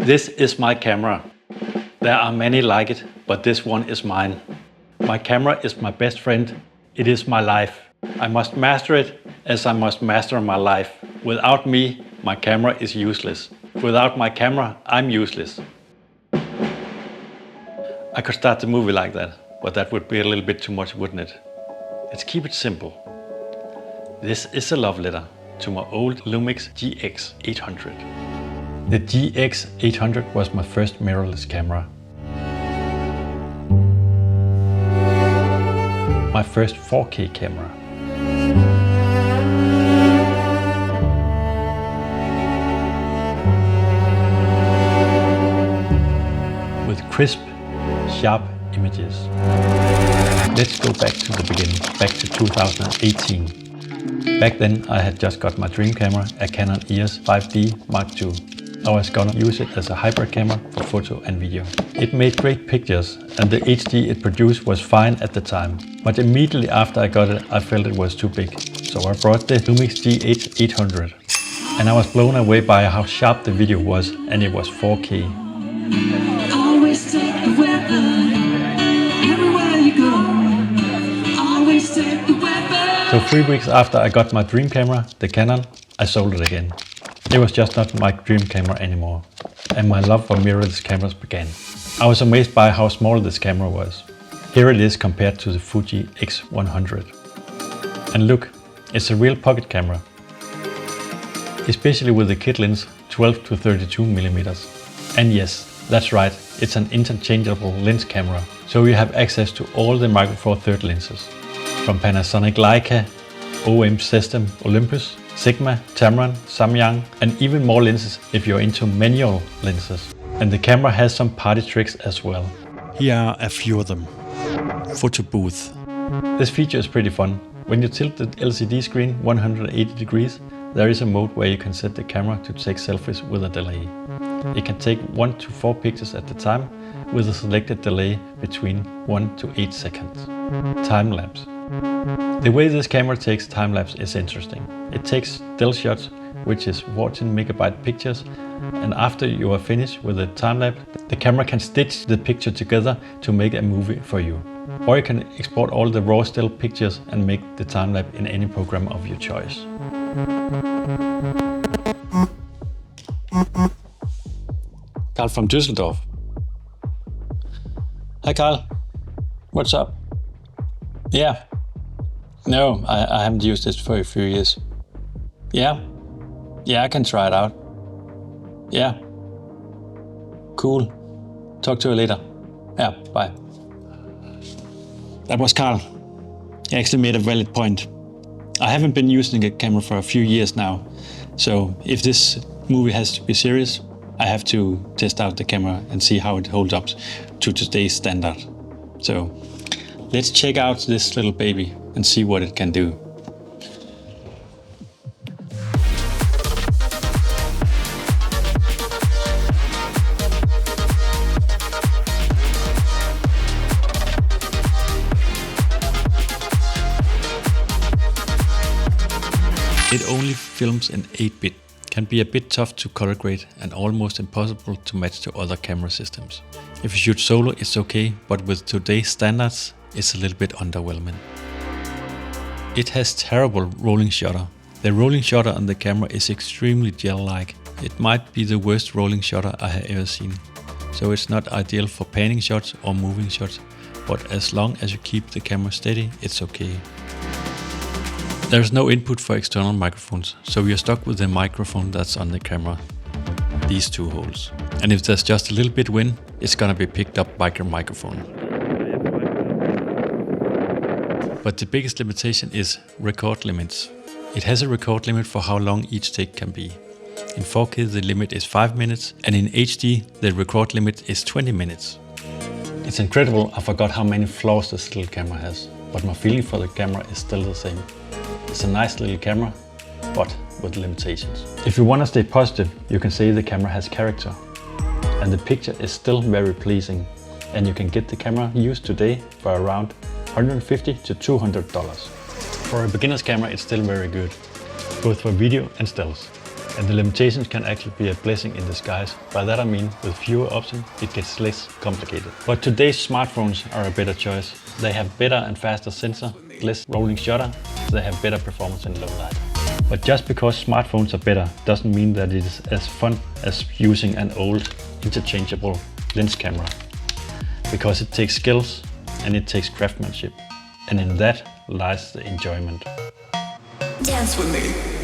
This is my camera. There are many like it, but this one is mine. My camera is my best friend. It is my life. I must master it as I must master my life. Without me, my camera is useless. Without my camera, I'm useless. I could start the movie like that, but that would be a little bit too much, wouldn't it? Let's keep it simple. This is a love letter to my old Lumix GX800. The GX800 was my first mirrorless camera. My first 4K camera. With crisp, sharp images. Let's go back to the beginning, back to 2018. Back then I had just got my dream camera, a Canon EOS 5D Mark II. I was gonna use it as a hybrid camera for photo and video. It made great pictures and the HD it produced was fine at the time. But immediately after I got it, I felt it was too big. So I brought the Lumix GX800. And I was blown away by how sharp the video was, and it was 4K. Always take the weapon, everywhere you go. Always take the weapon. So 3 weeks after I got my dream camera, the Canon, I sold it again. It was just not my dream camera anymore, and my love for mirrorless cameras began. I was amazed by how small this camera was. Here it is compared to the Fuji X100. And look, it's a real pocket camera. Especially with the kit lens 12 to 32 millimeters. And yes, that's right, it's an interchangeable lens camera, so you have access to all the Micro Four Third lenses. From Panasonic Leica, OM System Olympus, Sigma, Tamron, Samyang, and even more lenses if you're into manual lenses. And the camera has some party tricks as well. Here are a few of them. Photo booth. This feature is pretty fun. When you tilt the LCD screen 180 degrees, there is a mode where you can set the camera to take selfies with a delay. It can take 1 to 4 pictures at a time with a selected delay between 1 to 8 seconds. Time lapse. The way this camera takes time lapse is interesting. It takes still shots, which is 14 megabyte pictures, and after you are finished with the time lapse, the camera can stitch the picture together to make a movie for you. Or you can export all the raw still pictures and make the time lapse in any program of your choice. Carl from Düsseldorf. Hi Carl, what's up? Yeah. No, I haven't used this for a few years. Yeah? Yeah, I can try it out. Yeah. Cool. Talk to you later. Yeah, bye. That was Carl. He actually made a valid point. I haven't been using a camera for a few years now, so if this movie has to be serious, I have to test out the camera and see how it holds up to today's standard. So let's check out this little baby and see what it can do. It only films in 8-bit, can be a bit tough to color grade and almost impossible to match to other camera systems. If you shoot solo, it's okay, but with today's standards, it's a little bit underwhelming. It has terrible rolling shutter. The rolling shutter on the camera is extremely gel-like. It might be the worst rolling shutter I have ever seen. So it's not ideal for panning shots or moving shots, but as long as you keep the camera steady, it's okay. There's no input for external microphones, so you're stuck with the microphone that's on the camera. These two holes. And if there's just a little bit wind, it's gonna be picked up by your microphone. But the biggest limitation is record limits. It has a record limit for how long each take can be. In 4K the limit is 5 minutes, and in HD the record limit is 20 minutes. It's incredible I forgot how many flaws this little camera has, but my feeling for the camera is still the same. It's a nice little camera, but with limitations. If you want to stay positive, you can say the camera has character. And the picture is still very pleasing, and you can get the camera used today for around $150 to $200. For a beginner's camera, it's still very good, both for video and stills. And the limitations can actually be a blessing in disguise. By that I mean, with fewer options, it gets less complicated. But today's smartphones are a better choice. They have better and faster sensor, less rolling shutter, so they have better performance in low light. But just because smartphones are better doesn't mean that it is as fun as using an old interchangeable lens camera. Because it takes skills and it takes craftsmanship. And in that lies the enjoyment. Dance with me.